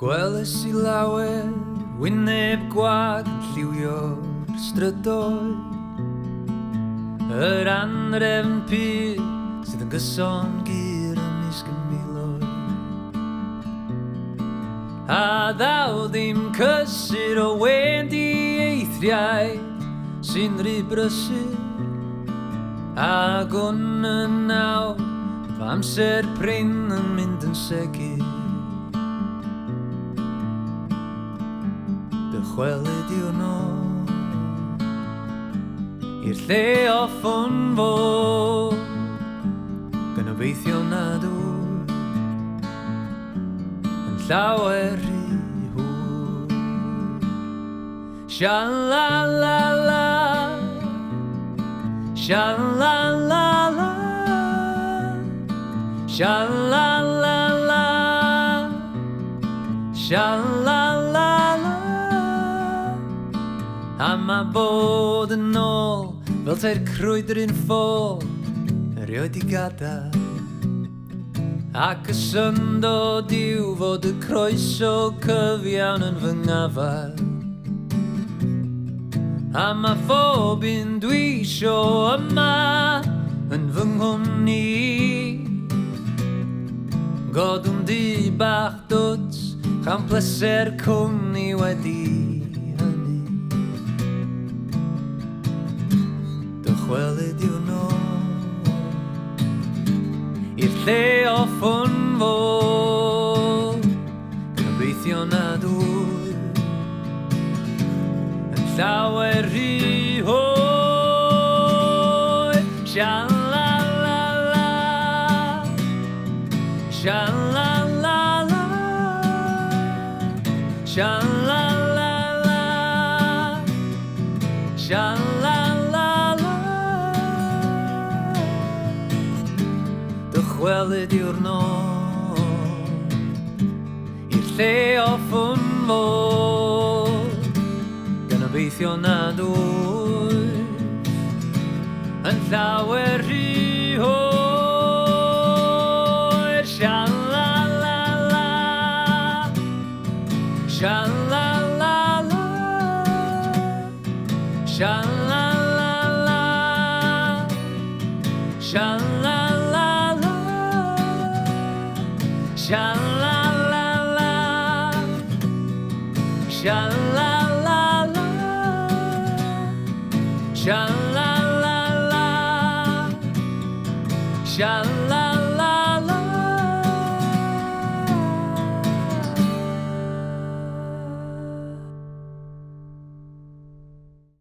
Gwelys I lawer, wyneb gwag yn lliwio'r strydoedd. Yr anrefn pyr sydd yn gyson gyr ymysg y miloedd. A ddaw ddim cysur o wendi eithriau sy'n rhy brysur. Ac o'n yn nawr, fy amser prin yn mynd yn segur. Dychwelyd yw'r nos i'r lle hoffwn fod, gynobeithio nad wyt yn llawer rhy hwyr. Sha-la-la-la, sha-la-la-la, sha-la-la-la, sha-la-la-la. A ma bod yn ôl fel ta'r crwydr un ffôl erioed I gadael. Ac y syndod yw fod y croeso cyfiawn yn fy ngafel. A ma phob un dwi isio yma yn fy nghwmni. Godwm di bach dwts, chan pleser cwmni wedi'i. Dychwelyd yw'r nos i'r lle hoffwn fod, gynobeithio nad wyt yn llawer rhy hwyr. Sha-la-la-la, sha-la-la-la, sha-la-la-la, sha-la-la-la. Dychwelyd yw'r nos i'r lle hoffwn fod, gynobeithio nad wyt yn llawer rhy hwyr. Sha-la-la-la, sha-la-la-la, sha-la-la-la, sha-la-la-la, sha-la-la-la, sha-la-la-la, sha-la-la-la, sha-la-la-la.